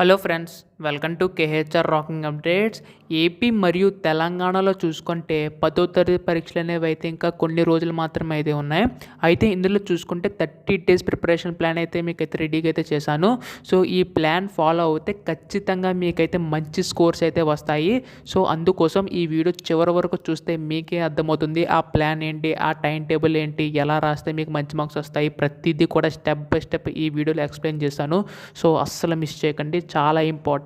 Hello friends, welcome to KHR rocking updates. AP మరియు తెలంగాణలో చూసుకుంటే 10వ తరగతి పరీక్షలు అనేవి అయితే ఇంకా కొన్ని రోజులు మాత్రమే అయితే ఉన్నాయి. అయితే ఇందులో చూసుకుంటే 30 డేస్ ప్రిపరేషన్ ప్లాన్ అయితే మీకైతే రెడీగా అయితే చేశాను. సో ఈ ప్లాన్ ఫాలో అవుతే ఖచ్చితంగా మీకైతే మంచి స్కోర్స్ అయితే వస్తాయి. సో అందుకోసం ఈ వీడియో చివరి వరకు చూస్తే మీకే అర్థమవుతుంది ఆ ప్లాన్ ఏంటి, ఆ టైం టేబుల్ ఏంటి, ఎలా రాస్తే మీకు మంచి మార్క్స్ వస్తాయి, ప్రతిదీ కూడా స్టెప్ బై స్టెప్ ఈ వీడియోలో ఎక్స్ప్లెయిన్ చేస్తాను. సో అస్సలు మిస్ చేయకండి, చాలా ఇంపార్టెంట్.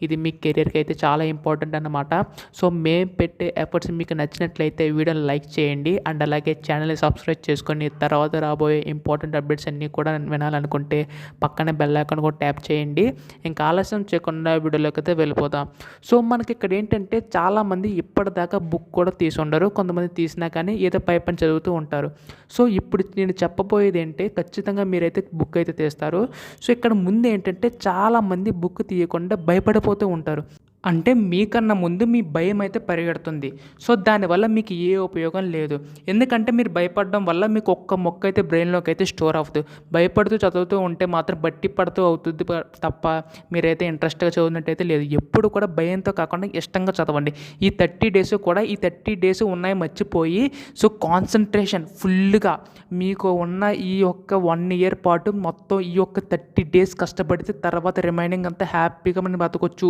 ఇది మీ కెరీర్కి అయితే చాలా ఇంపార్టెంట్ అన్నమాట. సో మేము పెట్టే ఎఫర్ట్స్ మీకు నచ్చినట్లయితే వీడియోని లైక్ చేయండి అండ్ అలాగే ఛానల్ని సబ్స్క్రైబ్ చేసుకొని తర్వాత రాబోయే ఇంపార్టెంట్ అప్డేట్స్ అన్నీ కూడా వినాలనుకుంటే పక్కనే బెల్ ఐకాన్ కూడా ట్యాప్ చేయండి. ఇంకా ఆలస్యం చేయకుండా వీడియోలోకి అయితే వెళ్ళిపోదాం. సో మనకి ఇక్కడ ఏంటంటే చాలామంది ఇప్పటిదాకా బుక్ కూడా తీసి ఉండరు, కొంతమంది తీసినా కానీ ఏదో పై పని చదువుతూ ఉంటారు. సో ఇప్పుడు నేను చెప్పబోయేది ఏంటి, ఖచ్చితంగా మీరైతే బుక్ అయితే తీస్తారు. సో ఇక్కడ ముందు ఏంటంటే చాలామంది బుక్ తీయకుండా భయపడిపోతూ ఉంటారు. అంటే మీకన్నా ముందు మీ భయం అయితే పరిగెడుతుంది. సో దానివల్ల మీకు ఏ ఉపయోగం లేదు. ఎందుకంటే మీరు భయపడడం వల్ల మీకు ఒక్క మొక్క అయితే బ్రెయిన్లోకి అయితే స్టోర్ అవ్వదు. భయపడుతూ చదువుతూ ఉంటే మాత్రం బట్టి పడుతూ అవుతుంది తప్ప మీరైతే ఇంట్రెస్ట్గా చదివినట్టయితే లేదు. ఎప్పుడు కూడా భయంతో కాకుండా ఇష్టంగా చదవండి. ఈ 30 డేస్ కూడా ఈ 30 డేస్ ఉన్నాయి మర్చిపోయి సో కాన్సన్ట్రేషన్ ఫుల్గా మీకు ఉన్న ఈ యొక్క 1 ఇయర్ పాటు మొత్తం ఈ యొక్క 30 డేస్ కష్టపడితే తర్వాత రిమైనింగ్ అంతా హ్యాపీగా మనం బతకొచ్చు,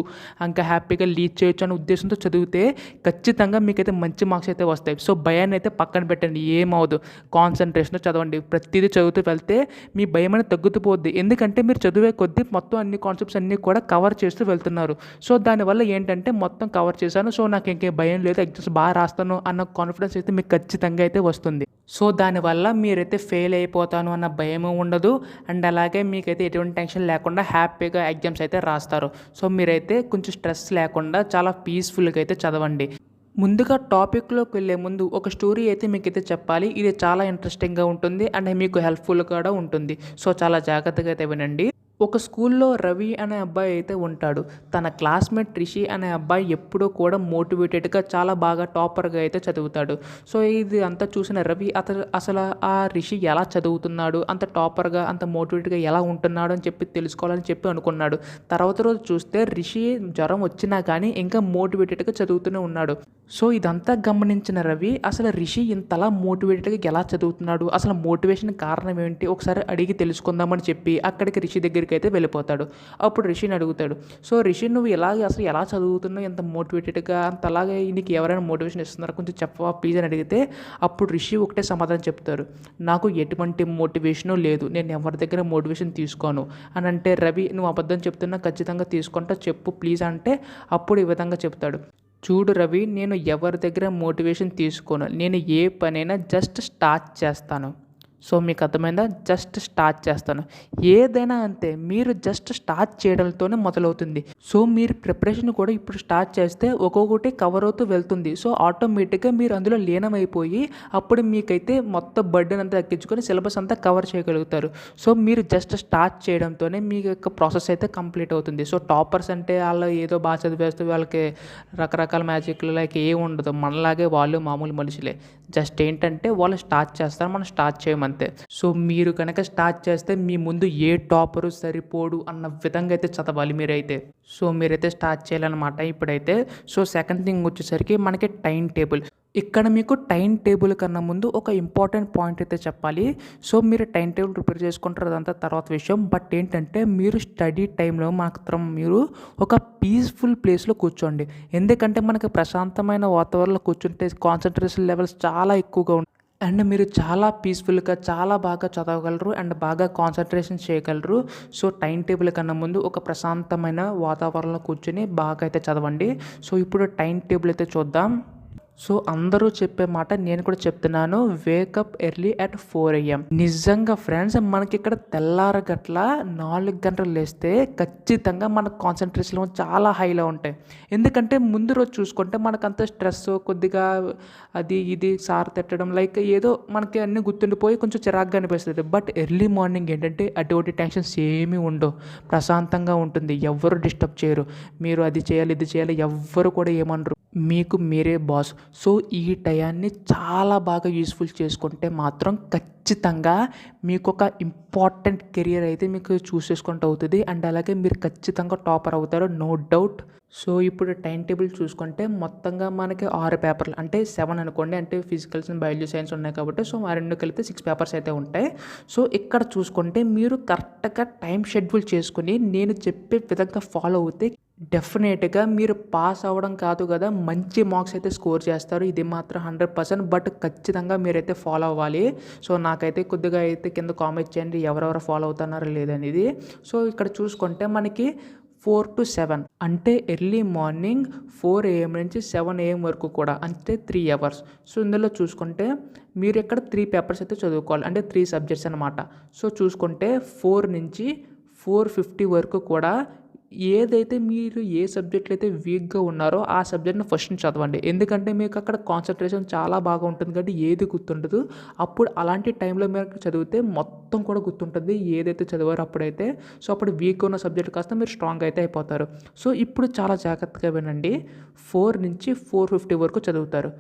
ఇంకా హ్యాపీగా లీడ్ చేయొచ్చు అనే ఉద్దేశంతో చదివితే ఖచ్చితంగా మీకైతే మంచి మార్క్స్ అయితే వస్తాయి. సో భయాన్ని అయితే పక్కన పెట్టండి, ఏమవదు. కాన్సన్ట్రేషన్ చదవండి, ప్రతిదీ చదువుతూ వెళ్తే మీ భయం అనేది తగ్గుతుపోద్ది. ఎందుకంటే మీరు చదివే కొద్దీ మొత్తం అన్ని కాన్సెప్ట్స్ అన్నీ కూడా కవర్ చేస్తూ వెళ్తున్నారు. సో దానివల్ల ఏంటంటే మొత్తం కవర్ చేశాను, సో నాకు ఇంకేం భయం లేదు, ఎగ్జామ్స్ బాగా రాస్తాను అన్న కాన్ఫిడెన్స్ అయితే మీకు ఖచ్చితంగా అయితే వస్తుంది. సో దానివల్ల మీరైతే ఫెయిల్ అయిపోతాను అన్న భయము ఉండదు అండ్ అలాగే మీకైతే ఎటువంటి టెన్షన్ లేకుండా హ్యాపీగా ఎగ్జామ్స్ అయితే రాస్తారు. సో మీరైతే కొంచెం స్ట్రెస్ లేకుండా చాలా పీస్ఫుల్గా అయితే చదవండి. ముందుగా టాపిక్లోకి వెళ్ళే ముందు ఒక స్టోరీ అయితే మీకైతే చెప్పాలి. ఇది చాలా ఇంట్రెస్టింగ్గా ఉంటుంది అండ్ మీకు హెల్ప్ఫుల్ కూడా ఉంటుంది. సో చాలా జాగ్రత్తగా అయితే వినండి. ఒక స్కూల్లో రవి అనే అబ్బాయి అయితే ఉంటాడు. తన క్లాస్మేట్ రిషి అనే అబ్బాయి ఎప్పుడూ కూడా మోటివేటెడ్గా చాలా బాగా టాపర్గా అయితే చదువుతాడు. సో ఇది అంతా చూసిన రవి అసలు ఆ రిషి ఎలా చదువుతున్నాడు, అంత టాపర్గా అంత మోటివేట్గా ఎలా ఉంటున్నాడు అని చెప్పి తెలుసుకోవాలని చెప్పి అనుకున్నాడు. తర్వాత రోజు చూస్తే రిషి జ్వరం వచ్చినా కానీ ఇంకా మోటివేటెడ్గా చదువుతూనే ఉన్నాడు. సో ఇదంతా గమనించిన రవి అసలు రిషి ఇంతలా మోటివేటెడ్గా ఎలా చదువుతున్నాడు, అసలు మోటివేషన్ కారణం ఏంటి ఒకసారి అడిగి తెలుసుకుందామని చెప్పి అక్కడికి రిషి దగ్గరికి అయితే వెళ్ళిపోతాడు. అప్పుడు రిషిని అడుగుతాడు, సో రిషి నువ్వు అసలు ఎలా చదువుతున్నావు, ఎంత మోటివేటెడ్గా అంతలాగే నీకు ఎవరైనా మోటివేషన్ ఇస్తున్నారు, కొంచెం చెప్పవా ప్లీజ్ అని అడిగితే అప్పుడు రిషి ఒకటే సమాధానం చెప్తారు, నాకు ఎటువంటి మోటివేషను లేదు, నేను ఎవరి దగ్గర మోటివేషన్ తీసుకోను అని. అంటే రవి నువ్వు అబద్ధం చెప్తున్నా, ఖచ్చితంగా తీసుకుంటా, చెప్పు ప్లీజ్ అంటే అప్పుడు ఈ విధంగా చెప్తాడు, చూడు రవి, నేను ఎవరి దగ్గర మోటివేషన్ తీసుకోను, నేను ఏ పనైనా జస్ట్ స్టార్ట్ చేస్తాను. సో మీకు అర్థమైందా, జస్ట్ స్టార్ట్ చేస్తాను. ఏదైనా అంతే, మీరు జస్ట్ స్టార్ట్ చేయడంతోనే మొదలవుతుంది. సో మీరు ప్రిపరేషన్ కూడా ఇప్పుడు స్టార్ట్ చేస్తే ఒక్కొక్కటి కవర్ అవుతూ వెళ్తుంది. సో ఆటోమేటిక్గా మీరు అందులో లీనమైపోయి అప్పుడు మీకైతే మొత్తం బర్డెన్ అంతా తగ్గించుకొని సిలబస్ అంతా కవర్ చేయగలుగుతారు. సో మీరు జస్ట్ స్టార్ట్ చేయడంతోనే మీ యొక్క ప్రాసెస్ అయితే కంప్లీట్ అవుతుంది. సో టాపర్స్ అంటే వాళ్ళు ఏదో బాగా చదివేస్తే వాళ్ళకి రకరకాల మ్యాజిక్లు లైక్ ఏమి ఉండదు, మనలాగే వాళ్ళు మామూలు మనుషులే. జస్ట్ ఏంటంటే వాళ్ళు స్టార్ట్ చేస్తారు, మనం స్టార్ట్ చేయమంతే. సో మీరు కనుక స్టార్ట్ చేస్తే మీ ముందు ఏ టాపరు సరిపోడు అన్న విధంగా అయితే చదవాలి మీరైతే. సో మీరైతే స్టార్ట్ చేయాలన్నమాట ఇప్పుడైతే. సో సెకండ్ థింగ్ వచ్చేసరికి మనకి టైం టేబుల్. ఇక్కడ మీకు టైం టేబుల్ కన్నా ముందు ఒక ఇంపార్టెంట్ పాయింట్ అయితే చెప్పాలి. సో మీరు టైం టేబుల్ ప్రిపేర్ చేసుకుంటారు, అదంతా తర్వాత విషయం. బట్ ఏంటంటే మీరు స్టడీ టైంలో మాత్రం మీరు ఒక పీస్ఫుల్ ప్లేస్లో కూర్చోండి. ఎందుకంటే మనకి ప్రశాంతమైన వాతావరణంలో కూర్చుంటే కాన్సన్ట్రేషన్ లెవెల్స్ చాలా ఎక్కువగా ఉంటాయి అండ్ మీరు చాలా పీస్ఫుల్గా చాలా బాగా చదవగలరు అండ్ బాగా కాన్సన్ట్రేషన్ చేయగలరు. సో టైం టేబుల్ కన్నా ముందు ఒక ప్రశాంతమైన వాతావరణంలో కూర్చొని బాగా అయితే చదవండి. సో ఇప్పుడు టైం టేబుల్ అయితే చూద్దాం. సో అందరూ చెప్పే మాట నేను కూడా చెప్తున్నాను, వేకప్ ఎర్లీ అట్ 4 AM. నిజంగా ఫ్రెండ్స్, మనకి ఇక్కడ తెల్లారగట్ల 4 గంటలు లేస్తే ఖచ్చితంగా మన కాన్సన్ట్రేషన్ చాలా హైలో ఉంటాయి. ఎందుకంటే ముందు రోజు చూసుకుంటే మనకంత స్ట్రెస్, కొద్దిగా అది ఇది సార్ తిట్టడం లైక్ ఏదో మనకి అన్నీ గుర్తుండిపోయి కొంచెం చిరాగ్గా అనిపిస్తుంది. బట్ ఎర్లీ మార్నింగ్ ఏంటంటే అటువంటి టెన్షన్స్ ఏమీ ఉండవు, ప్రశాంతంగా ఉంటుంది, ఎవ్వరు డిస్టర్బ్ చేయరు. మీరు అది చేయాలి ఇది చేయాలి ఎవ్వరు కూడా ఏమనరు, మీకు మీరే బాస్. సో ఈ టయాన్ని చాలా బాగా యూస్ఫుల్ చేసుకుంటే మాత్రం ఖచ్చితంగా మీకు ఒక ఇంపార్టెంట్ కెరియర్ అయితే మీకు చూస్ చేసుకుంటూ అవుతుంది. అండ్ అలాగే మీరు ఖచ్చితంగా టాపర్ అవుతారు, నో డౌట్. సో ఇప్పుడు టైం టేబుల్ చూసుకుంటే మొత్తంగా మనకి 6 పేపర్లు అంటే 7 అనుకోండి, అంటే ఫిజికల్స్ అండ్ బయాలజీ సైన్స్ ఉన్నాయి కాబట్టి సో ఆ రెండు కలిపితే 6 పేపర్స్ అయితే ఉంటాయి. సో ఇక్కడ చూసుకుంటే మీరు కరెక్ట్గా టైం షెడ్యూల్ చేసుకుని నేను చెప్పే విధంగా ఫాలో అవుతే డెఫినెట్గా మీరు పాస్ అవ్వడం కాదు కదా, మంచి మార్క్స్ అయితే స్కోర్ చేస్తారు. ఇది మాత్రం 100%. బట్ ఖచ్చితంగా మీరైతే ఫాలో అవ్వాలి. సో నాకైతే కొద్దిగా అయితే కింద కామెంట్ చేయండి ఎవరెవరు ఫాలో అవుతున్నారో లేదనేది. సో ఇక్కడ చూసుకుంటే మనకి 4 to 7 అంటే ఎర్లీ మార్నింగ్ 4 AM నుంచి 7 AM వరకు కూడా, అంటే 3 hours. సో ఇందులో చూసుకుంటే మీరు ఇక్కడ 3 పేపర్స్ అయితే చదువుకోవాలి, అంటే 3 సబ్జెక్ట్స్ అనమాట. సో చూసుకుంటే 4 నుంచి 4:50 వరకు కూడా ఏదైతే మీరు ఏ సబ్జెక్ట్లో అయితే వీక్గా ఉన్నారో ఆ సబ్జెక్ట్ని ఫస్ట్ నుంచి చదవండి. ఎందుకంటే మీకు అక్కడ కాన్సన్ట్రేషన్ చాలా బాగా ఉంటుంది కాబట్టి ఏది గుర్తుండదు. అప్పుడు అలాంటి టైంలో మీరు చదివితే మొత్తం కూడా గుర్తుంటుంది ఏదైతే చదివారో అప్పుడైతే. సో అప్పుడు వీక్గా ఉన్న సబ్జెక్ట్ కాస్త మీరు స్ట్రాంగ్ అయితే అయిపోతారు. సో ఇప్పుడు చాలా జాగ్రత్తగా వినండి. 4 నుంచి 4:50 వరకు చదువుతారు.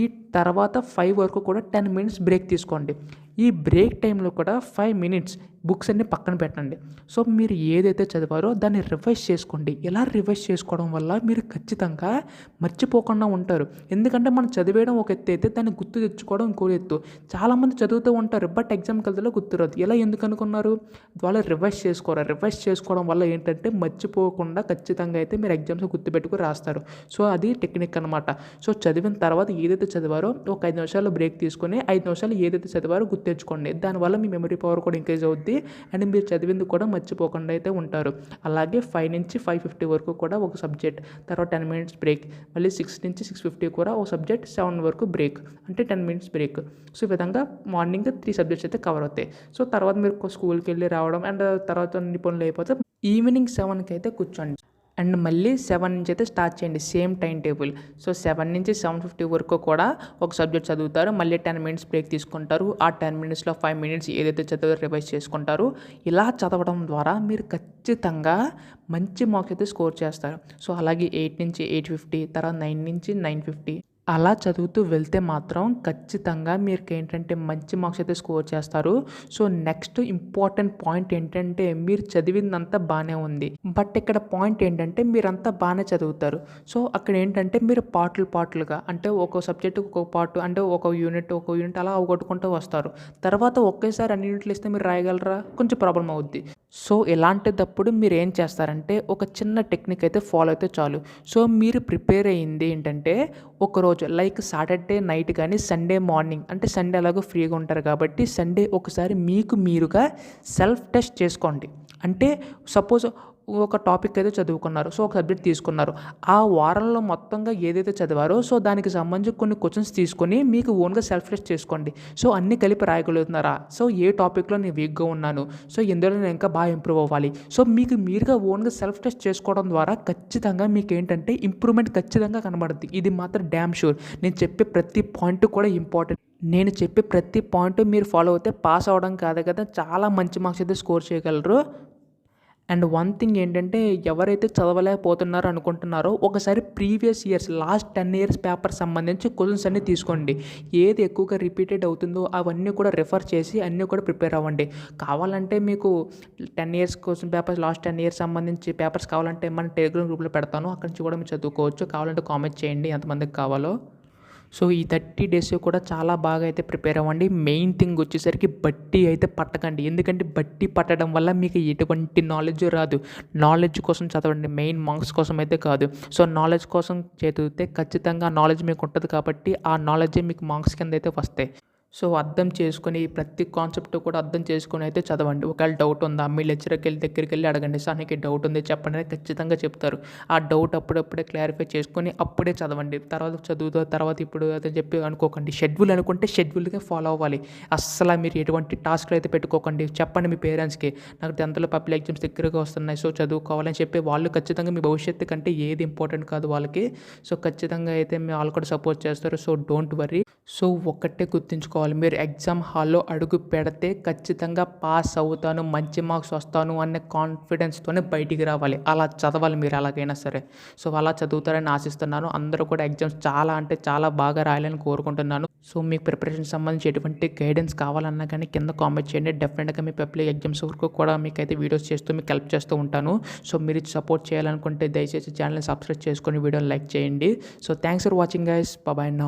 ఈ తర్వాత 5 వరకు కూడా 10 minutes బ్రేక్ తీసుకోండి. ఈ బ్రేక్ టైంలో కూడా 5 minutes బుక్స్ అన్ని పక్కన పెట్టండి. సో మీరు ఏదైతే చదివారో దాన్ని రివైజ్ చేసుకోండి. ఇలా రివైజ్ చేసుకోవడం వల్ల మీరు ఖచ్చితంగా మర్చిపోకుండా ఉంటారు. ఎందుకంటే మనం చదివేయడం ఒక ఎత్తు అయితే దాన్ని గుర్తు తెచ్చుకోవడం ఇంకో ఎత్తు. చాలామంది చదువుతూ ఉంటారు బట్ ఎగ్జామ్కి వెళ్తే గుర్తురాదు. ఇలా ఎందుకు అనుకున్నారు? వాళ్ళు రివైజ్ చేసుకోరు. రివైజ్ చేసుకోవడం వల్ల ఏంటంటే మర్చిపోకుండా ఖచ్చితంగా అయితే మీరు ఎగ్జామ్స్ గుర్తుపెట్టుకుని రాస్తారు. సో అది టెక్నిక్ అనమాట. సో చదివిన తర్వాత ఏదైతే చదివారో ఒక 5 నిమిషాలు బ్రేక్ తీసుకొని 5 నిమిషాలు ఏదైతే చదివారో గుర్తు తెచ్చుకోండి. దానివల్ల మీ మెమరీ పవర్ కూడా ఇంక్రీజ్ అవుద్ది అండ్ మీరు చదివింది కూడా మర్చిపోకుండా అయితే ఉంటారు. అలాగే 5 నుంచి 5:50 వరకు కూడా ఒక సబ్జెక్ట్, తర్వాత 10 minutes బ్రేక్, మళ్ళీ 6 నుంచి 6:50 కూడా ఒక సబ్జెక్ట్, 7 వరకు బ్రేక్, అంటే 10 minutes బ్రేక్. సో ఈ విధంగా మార్నింగ్ 3 సబ్జెక్ట్స్ అయితే కవర్ అవుతాయి. సో తర్వాత మీరు స్కూల్కి వెళ్ళి రావడం అండ్ తర్వాత అన్ని పనులు అయిపోతే ఈవినింగ్ 7కి అయితే కూర్చోండి. అండ్ మళ్ళీ 7 నుంచి అయితే స్టార్ట్ చేయండి సేమ్ టైం టేబుల్. సో 7 నుంచి 7:50 వరకు కూడా ఒక సబ్జెక్ట్ చదువుతారు, మళ్ళీ 10 minutes బ్రేక్ తీసుకుంటారు. ఆ 10 minutesలో 5 minutes ఏదైతే చదివారో రివైజ్ చేసుకుంటారు. ఇలా చదవడం ద్వారా మీరు ఖచ్చితంగా మంచి మార్క్స్ అయితే స్కోర్ చేస్తారు. సో అలాగే 8 నుంచి 8:50, తర్వాత 9 నుంచి 9:50 అలా చదువుతూ వెళ్తే మాత్రం ఖచ్చితంగా మీకు ఏంటంటే మంచి మార్క్స్ అయితే స్కోర్ చేస్తారు. సో నెక్స్ట్ ఇంపార్టెంట్ పాయింట్ ఏంటంటే మీరు చదివిందంతా బాగానే ఉంది, బట్ ఇక్కడ పాయింట్ ఏంటంటే మీరంతా బాగానే చదువుతారు. సో అక్కడ ఏంటంటే మీరు పార్ట్లుగా అంటే ఒక సబ్జెక్టు ఒక్కొక్క పార్ట్, అంటే ఒక యూనిట్ అలా అవగొట్టుకుంటూ వస్తారు. తర్వాత ఒకేసారి అన్ని యూనిట్లు ఇస్తే మీరు రాయగలరా? కొంచెం ప్రాబ్లం అవుద్ది. సో ఇలాంటిదప్పుడు మీరు ఏం చేస్తారంటే ఒక చిన్న టెక్నిక్ అయితే ఫాలో అయితే చాలు. సో మీరు ప్రిపేర్ అయ్యింది ఏంటంటే ఒకరోజు లైక్ సాటర్డే నైట్ కానీ సండే మార్నింగ్, అంటే సండే అలాగో ఫ్రీగా ఉంటారు కాబట్టి సండే ఒకసారి మీకు మీరుగా సెల్ఫ్ టెస్ట్ చేసుకోండి. అంటే సపోజ్ ఒక టాపిక్ అయితే చదువుకున్నారు, సో ఒక సబ్జెక్ట్ తీసుకున్నారు, ఆ వారంలో మొత్తంగా ఏదైతే చదివారో సో దానికి సంబంధించి కొన్ని క్వశ్చన్స్ తీసుకొని మీకు ఓన్గా సెల్ఫ్ టెస్ట్ చేసుకోండి. సో అన్నీ కలిపి రాయగలుగుతున్నారా? సో ఏ టాపిక్లో నేను వీక్గా ఉన్నాను, సో ఎందులో నేను ఇంకా బాగా ఇంప్రూవ్ అవ్వాలి. సో మీకు మీరుగా ఓన్గా సెల్ఫ్ టెస్ట్ చేసుకోవడం ద్వారా ఖచ్చితంగా మీకు ఏంటంటే ఇంప్రూవ్మెంట్ ఖచ్చితంగా కనబడుద్ది. ఇది మాత్రం డ్యామ్ షూర్. నేను చెప్పే ప్రతి పాయింట్ కూడా ఇంపార్టెంట్. నేను చెప్పే ప్రతి పాయింట్ మీరు ఫాలో అవుతే పాస్ అవ్వడం కాదు కదా, చాలా మంచి మార్క్స్ అయితే స్కోర్ చేయగలరు. అండ్ వన్ థింగ్ ఏంటంటే ఎవరైతే చదవలేకపోతున్నారో అనుకుంటున్నారో ఒకసారి previous years last 10 years paper సంబంధించి క్వశ్చన్స్ అన్నీ తీసుకోండి. ఏది ఎక్కువగా రిపీటెడ్ అవుతుందో అవన్నీ కూడా రిఫర్ చేసి అన్నీ కూడా ప్రిపేర్ అవ్వండి. కావాలంటే మీకు 10 years question papers, last 10 years సంబంధించి పేపర్స్ కావాలంటే మన టెలిగ్రామ్ గ్రూప్లో పెడతాను, అక్కడి నుంచి కూడా మీరు చదువుకోవచ్చు. కావాలంటే కామెంట్ చేయండి ఎంతమందికి కావాలో. సో ఈ 30 days కూడా చాలా బాగా అయితే ప్రిపేర్ అవ్వండి. మెయిన్ థింగ్ వచ్చేసరికి బట్టి అయితే పట్టకండి, ఎందుకంటే బట్టి పట్టడం వల్ల మీకు ఎటువంటి నాలెడ్జ్ రాదు. నాలెడ్జ్ కోసం చదవండి, మెయిన్ మార్క్స్ కోసం అయితే కాదు. సో నాలెడ్జ్ కోసం చదివితే ఖచ్చితంగా నాలెడ్జ్ మీకు ఉంటుంది కాబట్టి ఆ నాలెడ్జే మీకు మార్క్స్ కింద అయితే వస్తాయి. సో అర్థం చేసుకొని ప్రతి కాన్సెప్ట్ కూడా అర్థం చేసుకొని అయితే చదవండి. ఒకవేళ డౌట్ ఉందా మీ లెక్చరర్కి దగ్గరికి వెళ్ళి అడగండి, సార్ నీకు డౌట్ ఉంది చెప్పండి అని ఖచ్చితంగా చెప్తారు. ఆ డౌట్ అప్పుడప్పుడే క్లారిఫై చేసుకొని అప్పుడే చదవండి. తర్వాత ఇప్పుడు అదే చెప్పి అనుకోకండి. షెడ్యూల్ అనుకుంటే షెడ్యూల్గా ఫాలో అవ్వాలి. అస్సలు మీరు ఎటువంటి టాస్క్లు అయితే పెట్టుకోకండి. చెప్పండి మీ పేరెంట్స్కి, నాకు 10th పబ్లిక్ ఎగ్జామ్స్ దగ్గరగా వస్తున్నాయి సో చదువుకోవాలని చెప్పి వాళ్ళు ఖచ్చితంగా మీ భవిష్యత్తు కంటే ఏది ఇంపార్టెంట్ కాదు వాళ్ళకి. సో ఖచ్చితంగా అయితే వాళ్ళు కూడా సపోర్ట్ చేస్తారు. So don't worry. సో ఒక్కటే గుర్తుంచుకోవాలి, చదువుకోవాలి. మీరు ఎగ్జామ్ హాల్లో అడుగు పెడితే ఖచ్చితంగా పాస్ అవుతాను, మంచి మార్క్స్ వస్తాను అనే కాన్ఫిడెన్స్‌తోనే బయటికి రావాలి. అలా చదవాలి మీరు ఎలాగైనా సరే. సో, అలా చదువుతారని ఆశిస్తున్నాను. అందరూ కూడా ఎగ్జామ్స్ చాలా అంటే చాలా బాగా రాయాలని కోరుకుంటున్నాను. సో, మీకు ప్రిపరేషన్‌కి సంబంధించి ఎటువంటి గైడెన్స్ కావాలన్నా కానీ కింద కామెంట్ చేయండి. డెఫినెట్‌గా మీ పబ్లిక్ ఎగ్జామ్స్ వరకు కూడా మీకైతే వీడియోస్ చేస్తూ మీకు హెల్ప్ చేస్తూ ఉంటాను. సో, మీరు సపోర్ట్ చేయాలనుకుంటే దయచేసి ఛానల్‌ని సబ్స్క్రైబ్ చేసుకొని వీడియోని లైక్ చేయండి. So, thanks for watching guys. By by now.